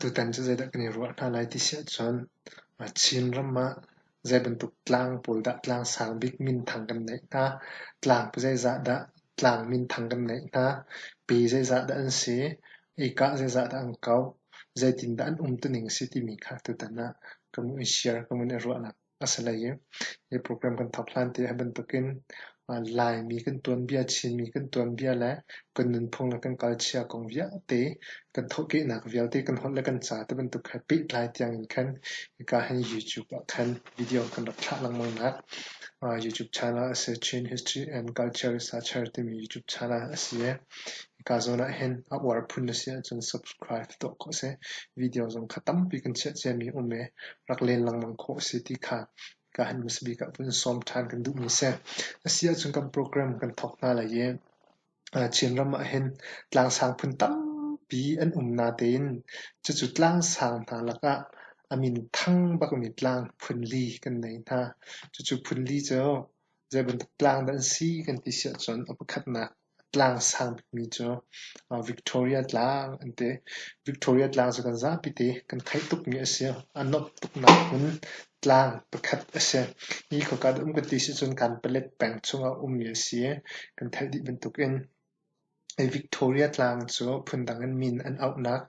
tu tan chu zai da kani ruwa na lai ti sia chuan chin rama zai bentuk tlang pol da tlang sang bik min thang kan nei na tlang pu zai za da tlang min thang kan nei na pi zai za da an si ika zai za da an kau zai tin da an tu ning si ti mi kha tu tan na kamu share kamu ne ruwa na asala ye ye program kan thap plan te ha bentukin lai mi kan tuan bia chin mi kan tuan bia la kan nun phong na kan culture kong bia te kan thok ki nak vial te kan hol la kan cha te bentuk happy lai tiang in kan ka han YouTube kan video kan rak thla lang mang na YouTube channel as Chin History and Culture Researcher te mi YouTube channel asie ka zona hen awar phun na sia chun subscribe to ko se video zong khatam pi kan che mi umme rak len lang mang kho se ti kha ka han musbi ka pun som than kan du mi se asia chung kan program kan thok na la ye chin ram a hen tlang sang phun tam pi an na ten chu chu tlang sang na la ka amin thang ba ko mi tlang phun li kan nei tha chu chu phun li cho je ban tlang dan si kan ti sia chon apakhat na tlang sang mi cho Victoria tlang ante Victoria tlang so kan za pi te kan khai tuk mi asia anop tuk na hun tlang pakhat ase ni ko ka dum ka ti si chon kan pelet pang chunga mi asia kan thai di ben tuk en Victoria tlang cho phun dang an min an out nak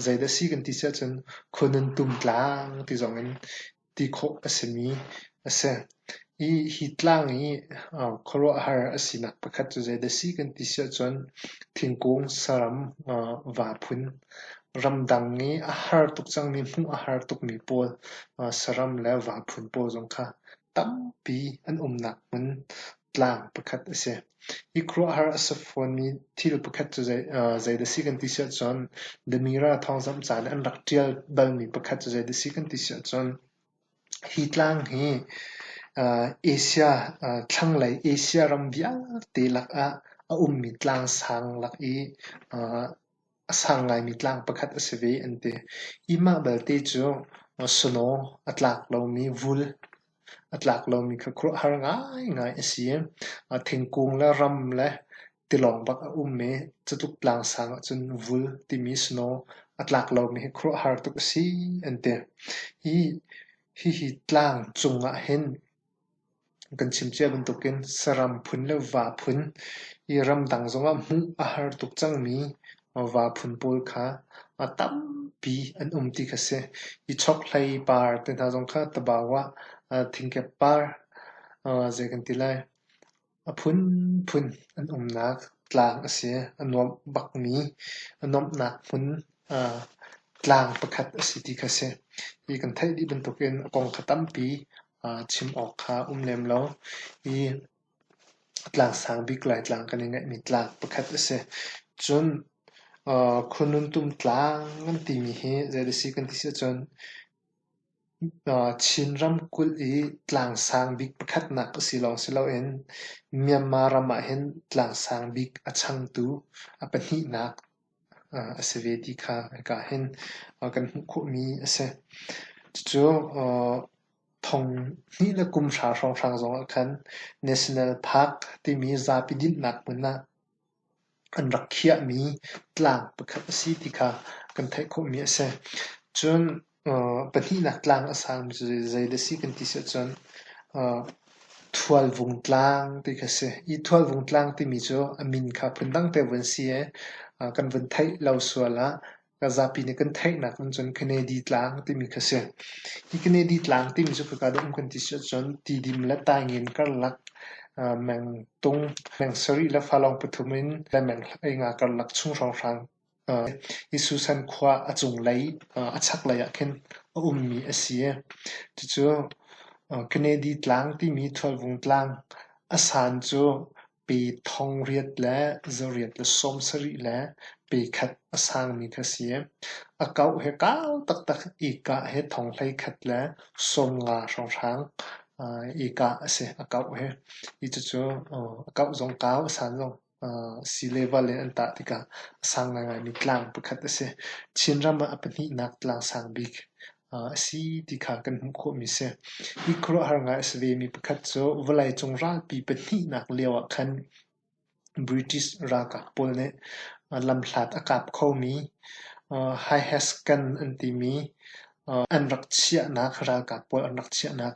zaida si kan ti sia chon khonun tum tlang ti zong en ti kho asemi ase hi tlang hi khoro har asinak pakhat chu zaida si kan ti sia chon thingkung saram wa phun ramdang ni a har tuk chang mi mu a har tuk mi pol saram la wa phun pol jong kha tam pi an nak mun tlang pakhat ase i kro har asafon mi thil pakhat chu zaida si kan ti sia chon the mira thongsam chan an rak tial bal mi pakhat chu zaida si kan ti sia chon hi tlang hi Asia thlang lai Asia ram bia te lak a mi tlang sang lak i sang ngai mi tlang pakhat aseve ante ima bal te chu sono atlak lo mi vul atlak lo mi kha khro har ngai asiem thingkung la ram la tilong bak a me chutuk tlang sang chun vul ti mi snow atlak lo mi khro har tuk si ante hi tlang chunga hen kan chimche ban tukin saram phun le wa phun i ram dang zonga mu a har tuk chang mi wa phun pol kha tam pi an ti kha se i chok hlai par te na zong kha tabawa thingke par je kan tilai phun an nak tlang ase anom bak mi anom nak phun tlang pakhat asiti kha se i kan thai di ban tukin kong khatam pi chim ok kha lem lo i tlang sang bik lai tlang kan ngai mi tlang pakhat ase chun khunun tum tlang an ti mi he zai si kan ti se chon chin ram kul i tlang sang bik pakhat nak silo en Myanmar rama hen tlang sang bik achang tu apani nak aseveti kha ka hen kan khu mi ase chu thong ni la kum sha shong shang zong khan national park ti mi za pi din nak mun an rakhia mi tlang pakhat si ti kha kan thai kho mi ase chun pani nak tlang asang mi zai da si kan ti se chun thual vung tlang ti kha se I thual vung tlang ti mi cho amin kha phundang te wan si kan van thai lau suala ka zapi ne kan thai nak un chon Kennedy tlang ti mi kha se I Kennedy tlang ti mi cho ka dum kan ti se chon ti dim la ta ngin kar lak meng tung meng sari la falong pathumin la meng nga kar lak chung rong rang I Susan khwa achung lai achak lai khen mi asie chu Kennedy tlang ti mi thual vung tlang asan chu pe thong riat la zoriat la som sari la pe khat asang mi khasie akau he kau tak ika he thong lai khat la som nga rong rang ika ase akau he I chu akau zong kau san zong si level en ta tika sang nga mi tlang pakhat ase chinrama apani nak tlang sang big si tikha kan kho mi se I khro har nga sve mi pakhat cho walai chung ra pi pani nak lewa khan British raka polne lam hlat akap kho mi hi has kan anti mi an rak chia na khara ka pol an rak chia na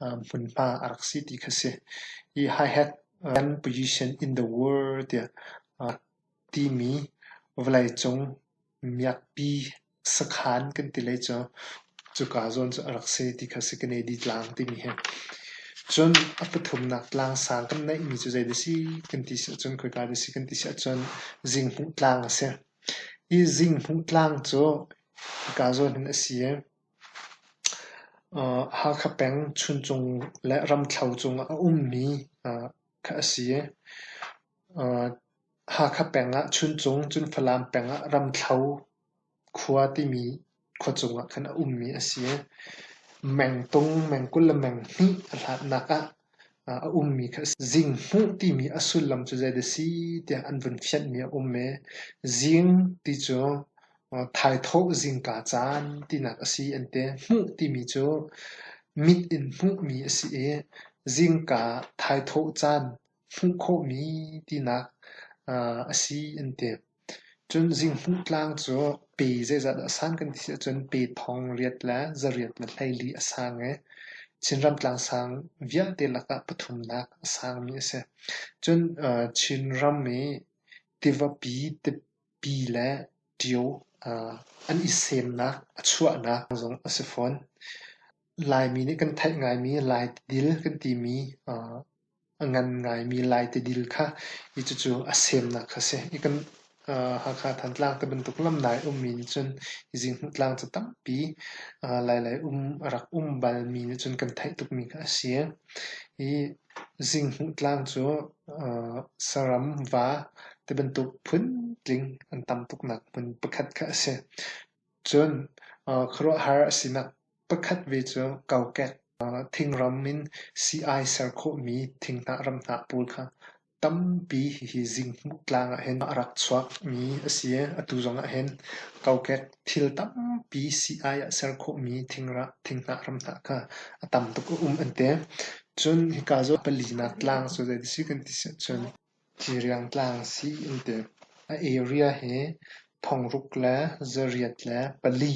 mun pa arak si ti khase I hi hat an position in the world ya ti mi vlai chong myak pi sakhan kan ti lai cho chu ka zon chu arak se ti khase kan di tlang ti mi he chon apathum nak tlang sang kan nai mi chu zai de si kan ti sa chon khoi ka de si kan ti sa chon jing hu tlang ase I jing hu tlang cho ka zon hin asia ha kha peng chun chung le ram thlau chung a mi kha asia ha kha penga chun chung chun phalam penga ram thlau khua ti mi kho chung a khana mi asia meng tung meng kul la meng ni lat naka mi kha jing hu ti mi asul lam chu zai de si te an vun fiat mi me jing ti cho thai tho jing ka chan ti nak asi ante hu ti mi cho mit in hu mi asi e jing ka thai tho chan hu kho mi ti nak asi ante chun jing hu tlang cho pe je za da san kan ti chun pe thong riat la zariat la thai li asang e chinram tlang sang via te laka pathum nak sang mi se chun chinram me tiva pi te pi la dio an isem na achua na zong asifon lai mi ni kan thai ngai mi lai dil kan ti mi angan ngai mi lai te dil kha I chu asem na kha se I kan ha kha than tlang te bentuk lam nai mi ni chun jing tlang chu tam pi lai rak bal mi ni chun kan thai tuk mi kha sia I jing tlang chu saram wa te bentuk phun tling an tam tuk nak mun pakhat kha se chun khro har sinak pakhat ve chu kau ket thing ram min CI sar kho mi thing na ram na pul kha tam pi hi jing tlang a hen rak chhuak mi asia atu zong a hen kau ket thil tam pi CI a sar kho mi thing na ram na kha atam tuk ante chun hi ka zo pali na tlang so de si kan ti chun chiriang tlang si ante a area he thong ruk la zariat la pali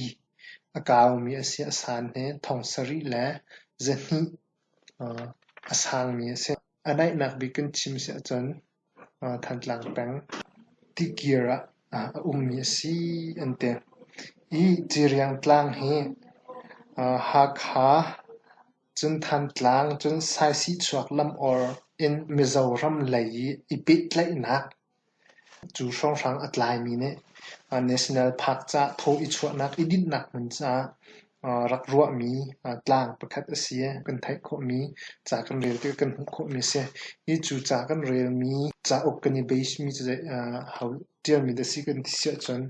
akaw mi asia san he thong sari la zahi asang mi asia anai nak bikin chim se chon than tlang peng ti kira mi asi ante I chiriang tlang he ha kha chun than tlang chun sai si chuak lam or in Mizoram lai ipit lai nak chu song sang atlai mi ne national park cha tho I chuak nak idin nak mun cha rak ruah mi tlang pakhat asia kan thai kho mi cha kan rel te kan kho mi se I chu cha kan rel mi cha ok kan base mi cha how tial mi da si kan ti sia chon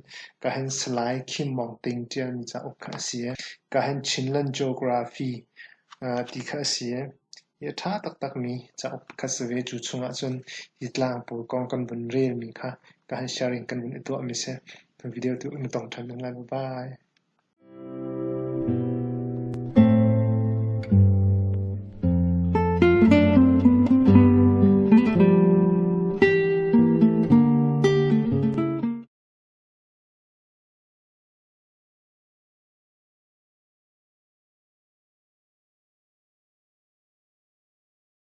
ka hen slai khim mong ting tial mi cha ok kha asia ka hen chinlan geography ti kha asia ya tha tak mi cha ok kha se ve chu chunga chon hitlang pu kong kan bun rel mi kha ka hen sharing kan bun to mi se video tu mi tong than lang bye